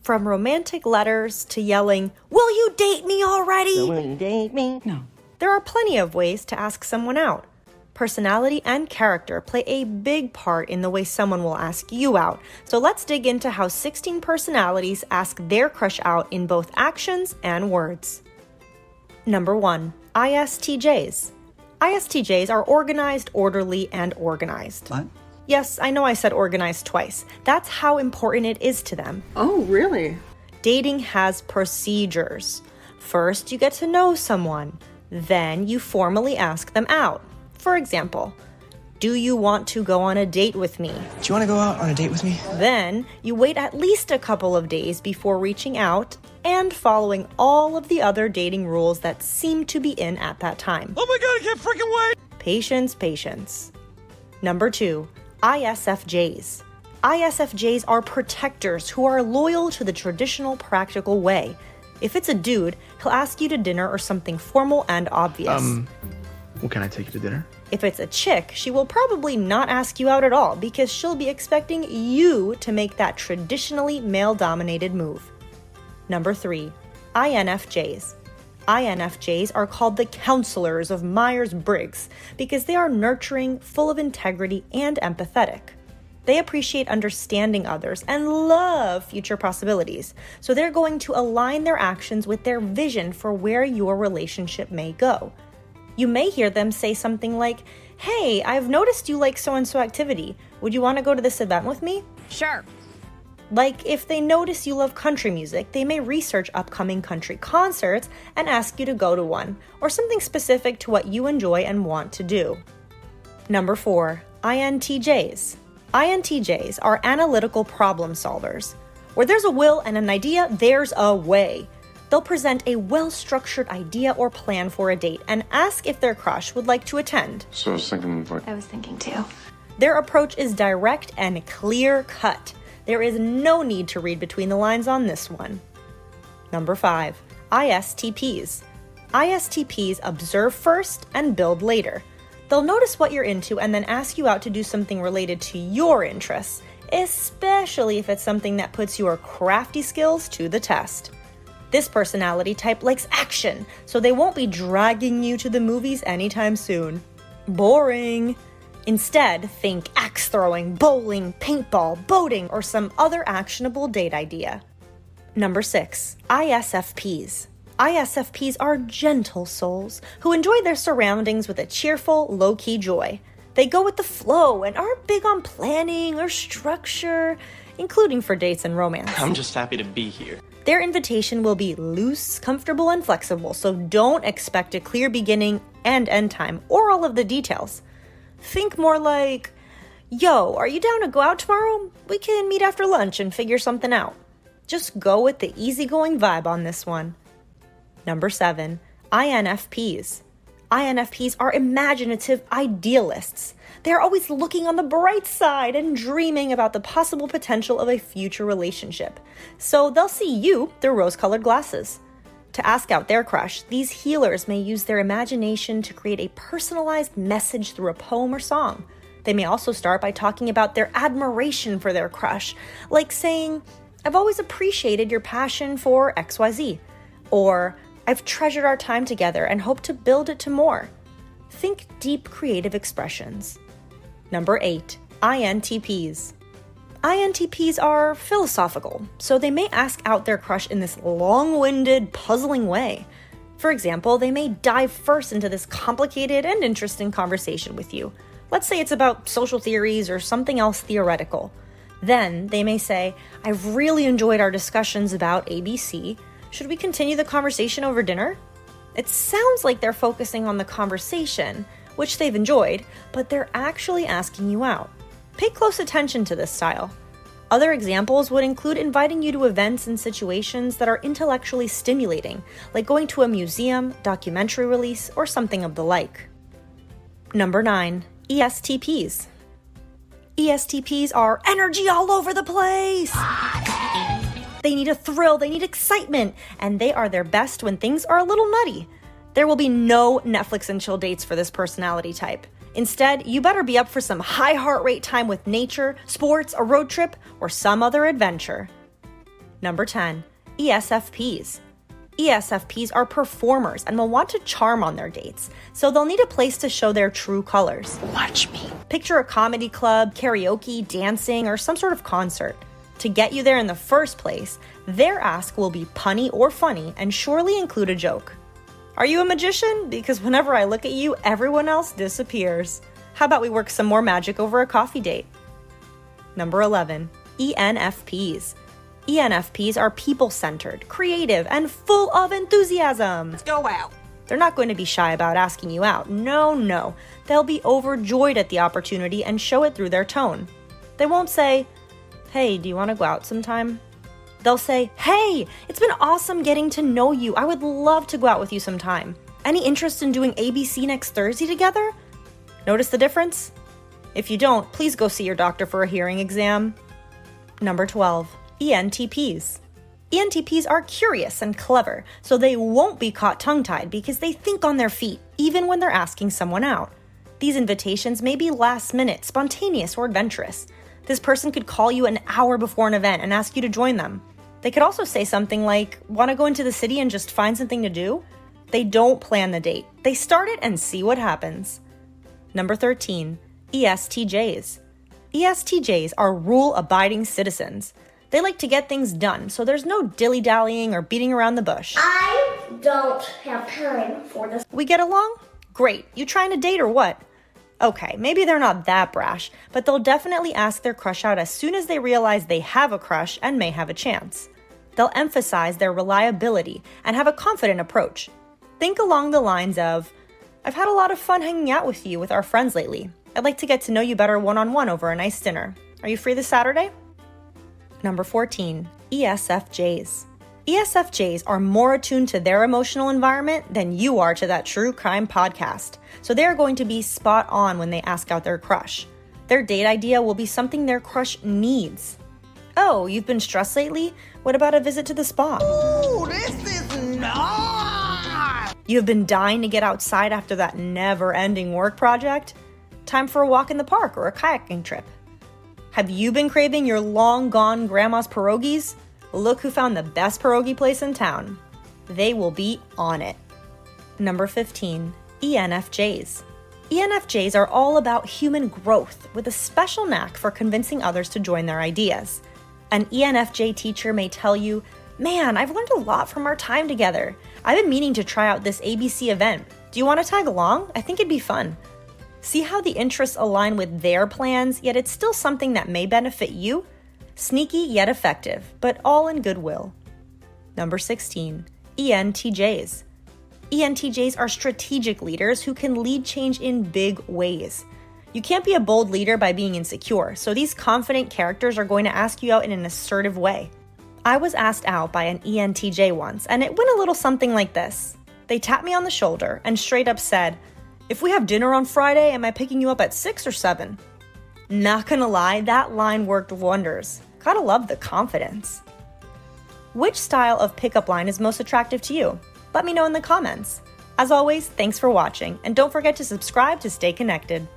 From romantic letters to yelling, "Will you date me already?" Will you date me? No. There are plenty of ways to ask someone out. Personality and character play a big part in the way someone will ask you out. So let's dig into how 16 personalities ask their crush out in both actions and words. Number 1, ISTJs. ISTJs are organized, orderly, and organized. What? Yes, I know I said organized twice. That's how important it is to them. Oh, really? Dating has procedures. First, you get to know someone. Then you formally ask them out. For example, do you want to go on a date with me? Do you want to go out on a date with me? Then you wait at least a couple of days before reaching out and following all of the other dating rules that seem to be in at that time. Oh my god, I can't freaking wait! Patience, patience. Number 2, ISFJs. ISFJs are protectors who are loyal to the traditional practical way. If it's a dude, he'll ask you to dinner or something formal and obvious. Well, can I take you to dinner? If it's a chick, she will probably not ask you out at all because she'll be expecting you to make that traditionally male-dominated move. Number 3, INFJs. INFJs are called the counselors of Myers-Briggs because they are nurturing, full of integrity, and empathetic. They appreciate understanding others and love future possibilities, so they're going to align their actions with their vision for where your relationship may go. You may hear them say something like, "Hey, I've noticed you like so-and-so activity. Would you want to go to this event with me?" Sure. Like, if they notice you love country music, they may research upcoming country concerts and ask you to go to one, or something specific to what you enjoy and want to do. Number 4, INTJs. INTJs are analytical problem solvers. Where there's a will and an idea, there's a way. They'll present a well-structured idea or plan for a date and ask if their crush would like to attend. So I was thinking, like, I was thinking too. Their approach is direct and clear-cut. There is no need to read between the lines on this one. Number 5, ISTPs. ISTPs observe first and build later. They'll notice what you're into and then ask you out to do something related to your interests, especially if it's something that puts your crafty skills to the test. This personality type likes action, so they won't be dragging you to the movies anytime soon. Boring. Instead, think axe throwing, bowling, paintball, boating, or some other actionable date idea. Number 6, ISFPs. ISFPs are gentle souls who enjoy their surroundings with a cheerful, low-key joy. They go with the flow and aren't big on planning or structure, including for dates and romance. I'm just happy to be here. Their invitation will be loose, comfortable, and flexible, so don't expect a clear beginning and end time or all of the details. Think more like, "Yo, are you down to go out tomorrow? We can meet after lunch and figure something out." Just go with the easygoing vibe on this one. Number 7, INFPs. INFPs are imaginative idealists. They're always looking on the bright side and dreaming about the possible potential of a future relationship. So they'll see you through rose-colored glasses. To ask out their crush, these healers may use their imagination to create a personalized message through a poem or song. They may also start by talking about their admiration for their crush, like saying, "I've always appreciated your passion for XYZ," or "I've treasured our time together and hope to build it to more." Think deep creative expressions. Number 8, INTPs. INTPs are philosophical, so they may ask out their crush in this long-winded, puzzling way. For example, they may dive first into this complicated and interesting conversation with you. Let's say it's about social theories or something else theoretical. Then they may say, "I've really enjoyed our discussions about ABC. Should we continue the conversation over dinner?" It sounds like they're focusing on the conversation, which they've enjoyed, but they're actually asking you out. Pay close attention to this style. Other examples would include inviting you to events and situations that are intellectually stimulating, like going to a museum, documentary release, or something of the like. Number 9, ESTPs. ESTPs are energy all over the place. They need a thrill, they need excitement, and they are their best when things are a little nutty. There will be no Netflix and chill dates for this personality type. Instead, you better be up for some high heart rate time with nature, sports, a road trip, or some other adventure. Number 10, ESFPs. ESFPs are performers and will want to charm on their dates, so they'll need a place to show their true colors. Watch me. Picture a comedy club, karaoke, dancing, or some sort of concert. To get you there in the first place, their ask will be punny or funny and surely include a joke. Are you a magician? Because whenever I look at you, everyone else disappears. How about we work some more magic over a coffee date? Number 11, ENFPs. ENFPs are people-centered, creative, and full of enthusiasm. Let's go out. They're not going to be shy about asking you out. No. They'll be overjoyed at the opportunity and show it through their tone. They won't say, "Hey, do you want to go out sometime?" They'll say, "Hey, it's been awesome getting to know you. I would love to go out with you sometime. Any interest in doing ABC next Thursday together?" Notice the difference? If you don't, please go see your doctor for a hearing exam. Number 12, ENTPs. ENTPs are curious and clever, so they won't be caught tongue-tied because they think on their feet, even when they're asking someone out. These invitations may be last-minute, spontaneous, or adventurous. This person could call you an hour before an event and ask you to join them. They could also say something like, "Want to go into the city and just find something to do?" They don't plan the date. They start it and see what happens. Number 13, ESTJs. ESTJs are rule-abiding citizens. They like to get things done, so there's no dilly-dallying or beating around the bush. I don't have time for this. We get along? Great. You trying to date or what? Okay, maybe they're not that brash, but they'll definitely ask their crush out as soon as they realize they have a crush and may have a chance. They'll emphasize their reliability and have a confident approach. Think along the lines of, "I've had a lot of fun hanging out with you with our friends lately. I'd like to get to know you better one-on-one over a nice dinner. Are you free this Saturday?" Number 14, ESFJs. ESFJs are more attuned to their emotional environment than you are to that true crime podcast, so they are going to be spot on when they ask out their crush. Their date idea will be something their crush needs. "Oh, you've been stressed lately? What about a visit to the spa?" Ooh, this is nice. "You've been dying to get outside after that never-ending work project? Time for a walk in the park or a kayaking trip." "Have you been craving your long-gone grandma's pierogies? Look who found the best pierogi place in town." They will be on it. Number 15, ENFJs. ENFJs are all about human growth with a special knack for convincing others to join their ideas. An ENFJ teacher may tell you, "Man, I've learned a lot from our time together. I've been meaning to try out this ABC event. Do you want to tag along? I think it'd be fun." See how the interests align with their plans, yet it's still something that may benefit you? Sneaky yet effective, but all in goodwill. Number 16, ENTJs. ENTJs are strategic leaders who can lead change in big ways. You can't be a bold leader by being insecure, so these confident characters are going to ask you out in an assertive way. I was asked out by an ENTJ once, and it went a little something like this. They tapped me on the shoulder and straight up said, "If we have dinner on Friday, am I picking you up at 6 or 7? Not gonna lie, that line worked wonders. Gotta love the confidence. Which style of pickup line is most attractive to you? Let me know in the comments. As always, thanks for watching, and don't forget to subscribe to stay connected.